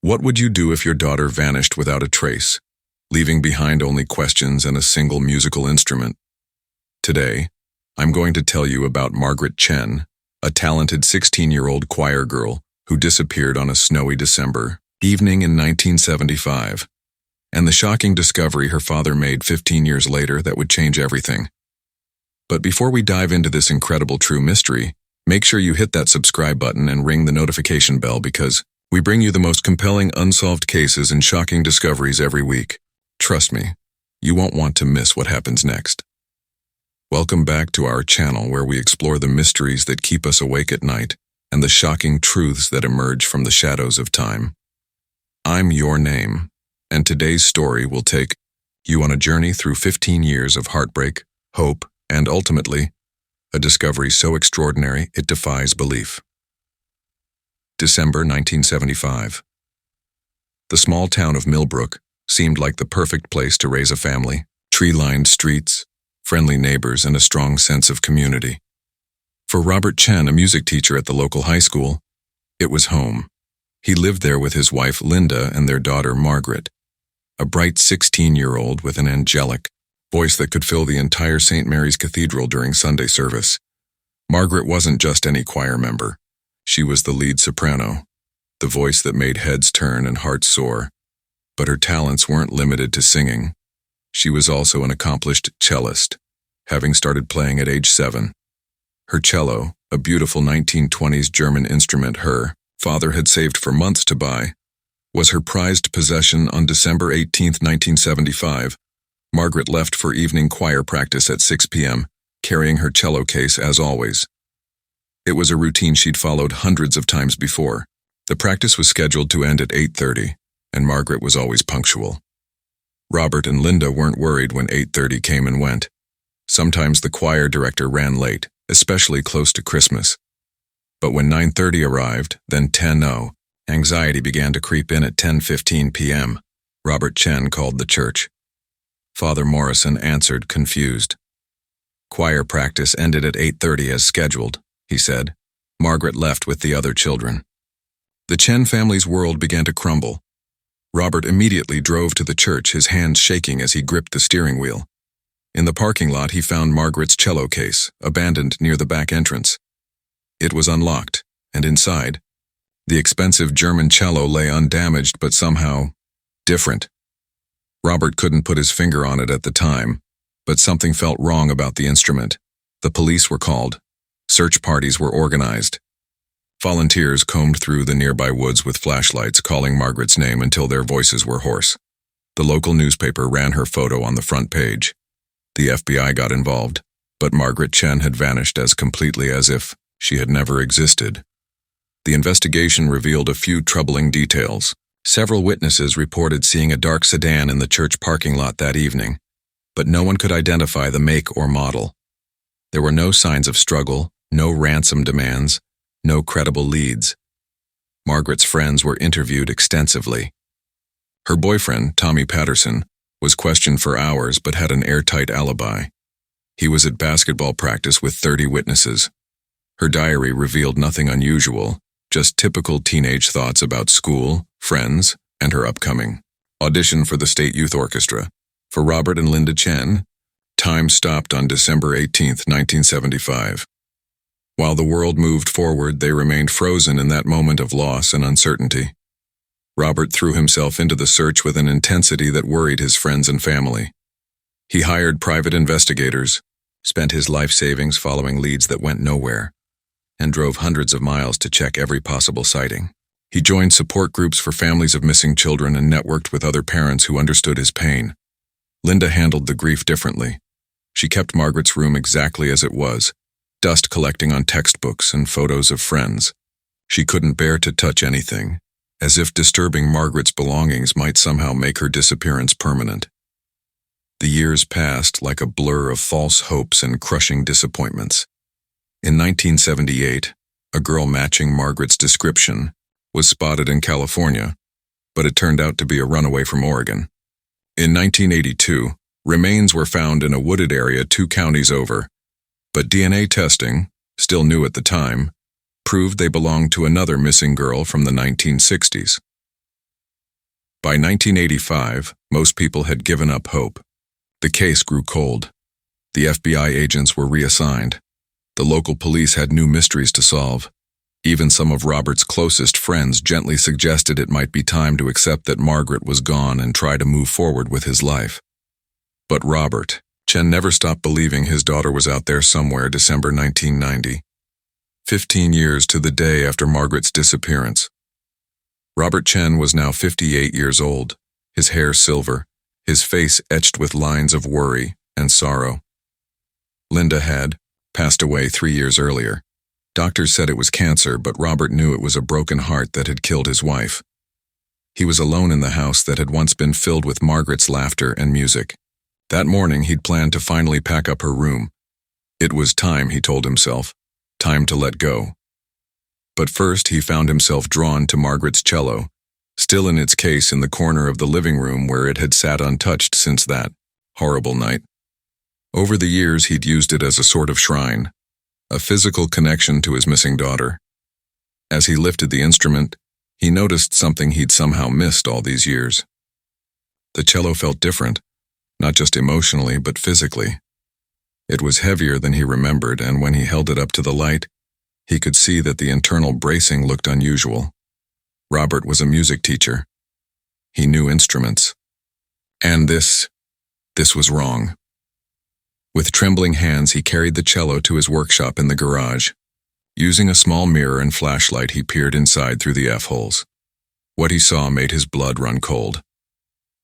What would you do if your daughter vanished without a trace, leaving behind only questions and a single musical instrument? Today, I'm going to tell you about Margaret Chen, a talented 16-year-old choir girl who disappeared on a snowy December evening in 1975, and the shocking discovery her father made 15 years later that would change everything. But before we dive into this incredible true mystery, make sure you hit that subscribe button and ring the notification bell because we bring you the most compelling unsolved cases and shocking discoveries every week. Trust me, you won't want to miss what happens next. Welcome back to our channel where we explore the mysteries that keep us awake at night and the shocking truths that emerge from the shadows of time. I'm Your Name, and today's story will take you on a journey through 15 years of heartbreak, hope, and ultimately, a discovery so extraordinary it defies belief. December 1975. The small town of Millbrook seemed like the perfect place to raise a family. Tree-lined streets, friendly neighbors, and a strong sense of community. For Robert Chen, a music teacher at the local high school, it was home. He lived there with his wife Linda and their daughter Margaret, a bright 16-year-old with an angelic voice that could fill the entire St. Mary's Cathedral during Sunday service. Margaret wasn't just any choir member. She was the lead soprano, the voice that made heads turn and hearts soar. But her talents weren't limited to singing. She was also an accomplished cellist, having started playing at age 7. Her cello, a beautiful 1920s German instrument her father had saved for months to buy, was her prized possession. On December 18, 1975, Margaret left for evening choir practice at 6 p.m., carrying her cello case as always. It was a routine she'd followed hundreds of times before. The practice was scheduled to end at 8:30, and Margaret was always punctual. Robert and Linda weren't worried when 8:30 came and went. Sometimes the choir director ran late, especially close to Christmas. But when 9:30 arrived, then 10:00, anxiety began to creep in at 10:15 p.m. Robert Chen called the church. Father Morrison answered, confused. Choir practice ended at 8:30 as scheduled, he said. Margaret left with the other children. The Chen family's world began to crumble. Robert immediately drove to the church, his hands shaking as he gripped the steering wheel. In the parking lot, he found Margaret's cello case, abandoned near the back entrance. It was unlocked, and inside, the expensive German cello lay undamaged but somehow different. Robert couldn't put his finger on it at the time, but something felt wrong about the instrument. The police were called. Search parties were organized. Volunteers combed through the nearby woods with flashlights, calling Margaret's name until their voices were hoarse. The local newspaper ran her photo on the front page. The FBI got involved, but Margaret Chen had vanished as completely as if she had never existed. The investigation revealed a few troubling details. Several witnesses reported seeing a dark sedan in the church parking lot that evening, but no one could identify the make or model. There were no signs of struggle, no ransom demands, no credible leads. Margaret's friends were interviewed extensively. Her boyfriend, Tommy Patterson, was questioned for hours but had an airtight alibi. He was at basketball practice with 30 witnesses. Her diary revealed nothing unusual, just typical teenage thoughts about school, friends, and her upcoming audition for the State Youth Orchestra. For Robert and Linda Chen, time stopped on December 18, 1975. While the world moved forward, they remained frozen in that moment of loss and uncertainty. Robert threw himself into the search with an intensity that worried his friends and family. He hired private investigators, spent his life savings following leads that went nowhere, and drove hundreds of miles to check every possible sighting. He joined support groups for families of missing children and networked with other parents who understood his pain. Linda handled the grief differently. She kept Margaret's room exactly as it was, dust collecting on textbooks and photos of friends. She couldn't bear to touch anything, as if disturbing Margaret's belongings might somehow make her disappearance permanent. The years passed like a blur of false hopes and crushing disappointments. In 1978, a girl matching Margaret's description was spotted in California, but it turned out to be a runaway from Oregon. In 1982, remains were found in a wooded area 2 counties over, but DNA testing, still new at the time, proved they belonged to another missing girl from the 1960s. By 1985, most people had given up hope. The case grew cold. The FBI agents were reassigned. The local police had new mysteries to solve. Even some of Robert's closest friends gently suggested it might be time to accept that Margaret was gone and try to move forward with his life. But Robert Chen never stopped believing his daughter was out there somewhere. December 1990. 15 years to the day after Margaret's disappearance. Robert Chen was now 58 years old, his hair silver, his face etched with lines of worry and sorrow. Linda had passed away 3 years earlier. Doctors said it was cancer, but Robert knew it was a broken heart that had killed his wife. He was alone in the house that had once been filled with Margaret's laughter and music. That morning he'd planned to finally pack up her room. It was time, he told himself, time to let go. But first he found himself drawn to Margaret's cello, still in its case in the corner of the living room where it had sat untouched since that horrible night. Over the years he'd used it as a sort of shrine, a physical connection to his missing daughter. As he lifted the instrument, he noticed something he'd somehow missed all these years. The cello felt different, not just emotionally but physically. It was heavier than he remembered, and when he held it up to the light, he could see that the internal bracing looked unusual. Robert was a music teacher. He knew instruments. And this was wrong. With trembling hands, he carried the cello to his workshop in the garage. Using a small mirror and flashlight, he peered inside through the F-holes. What he saw made his blood run cold.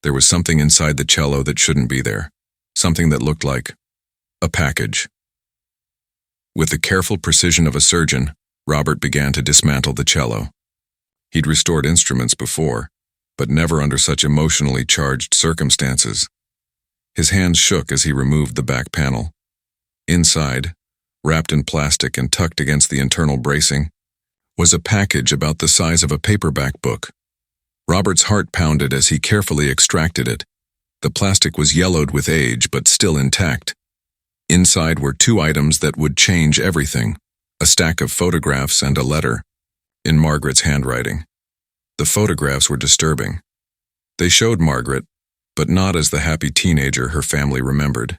There was something inside the cello that shouldn't be there, something that looked like a package. With the careful precision of a surgeon, Robert began to dismantle the cello. He'd restored instruments before, but never under such emotionally charged circumstances. His hands shook as he removed the back panel. Inside, wrapped in plastic and tucked against the internal bracing, was a package about the size of a paperback book. Robert's heart pounded as he carefully extracted it. The plastic was yellowed with age, but still intact. Inside were 2 items that would change everything: a stack of photographs and a letter, in Margaret's handwriting. The photographs were disturbing. They showed Margaret, but not as the happy teenager her family remembered.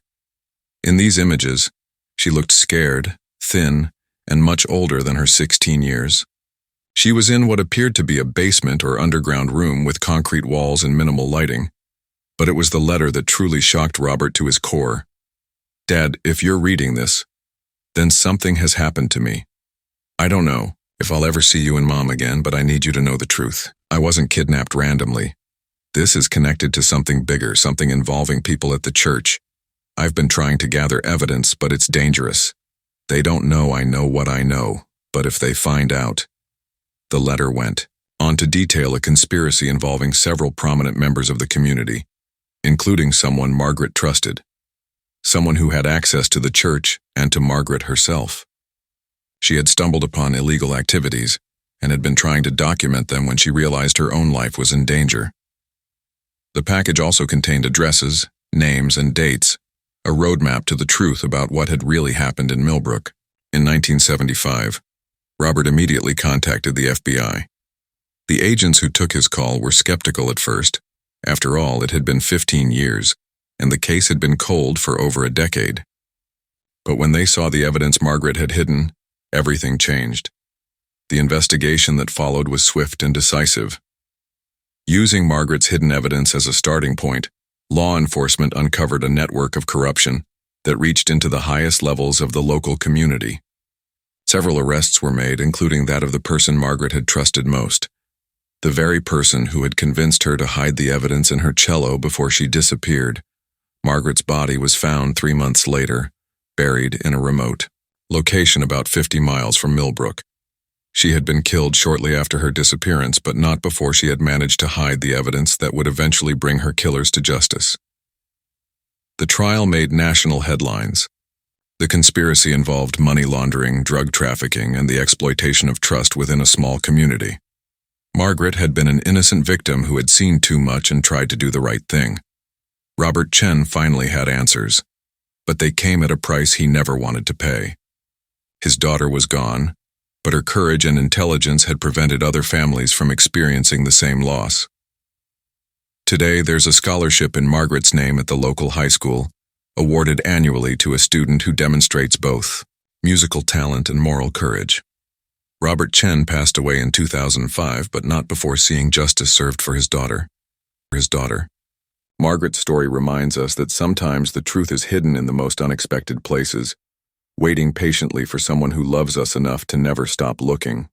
In these images, she looked scared, thin, and much older than her 16 years. She was in what appeared to be a basement or underground room with concrete walls and minimal lighting. But it was the letter that truly shocked Robert to his core. "Dad, if you're reading this, then something has happened to me. I don't know if I'll ever see you and Mom again, but I need you to know the truth. I wasn't kidnapped randomly. This is connected to something bigger, something involving people at the church. I've been trying to gather evidence, but it's dangerous. They don't know I know what I know, but if they find out..." The letter went on to detail a conspiracy involving several prominent members of the community, including someone Margaret trusted, someone who had access to the church and to Margaret herself. She had stumbled upon illegal activities and had been trying to document them when she realized her own life was in danger. The package also contained addresses, names, and dates, a roadmap to the truth about what had really happened in Millbrook. In 1975, Robert immediately contacted the FBI. The agents who took his call were skeptical at first. After all, it had been 15 years, and the case had been cold for over a decade. But when they saw the evidence Margaret had hidden, everything changed. The investigation that followed was swift and decisive. Using Margaret's hidden evidence as a starting point, law enforcement uncovered a network of corruption that reached into the highest levels of the local community. Several arrests were made, including that of the person Margaret had trusted most, the very person who had convinced her to hide the evidence in her cello before she disappeared. Margaret's body was found 3 months later, buried in a remote location about 50 miles from Millbrook. She had been killed shortly after her disappearance, but not before she had managed to hide the evidence that would eventually bring her killers to justice. The trial made national headlines. The conspiracy involved money laundering, drug trafficking, and the exploitation of trust within a small community. Margaret had been an innocent victim who had seen too much and tried to do the right thing. Robert Chen finally had answers, but they came at a price he never wanted to pay. His daughter was gone, but her courage and intelligence had prevented other families from experiencing the same loss. Today, there's a scholarship in Margaret's name at the local high school, awarded annually to a student who demonstrates both musical talent and moral courage. Robert Chen passed away in 2005, but not before seeing justice served for his daughter. Margaret's story reminds us that sometimes the truth is hidden in the most unexpected places, waiting patiently for someone who loves us enough to never stop looking.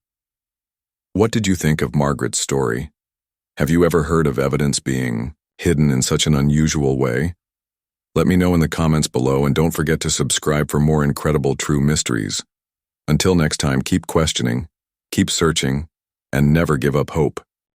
What did you think of Margaret's story? Have you ever heard of evidence being hidden in such an unusual way? Let me know in the comments below, and don't forget to subscribe for more incredible true mysteries. Until next time, keep questioning, keep searching, and never give up hope.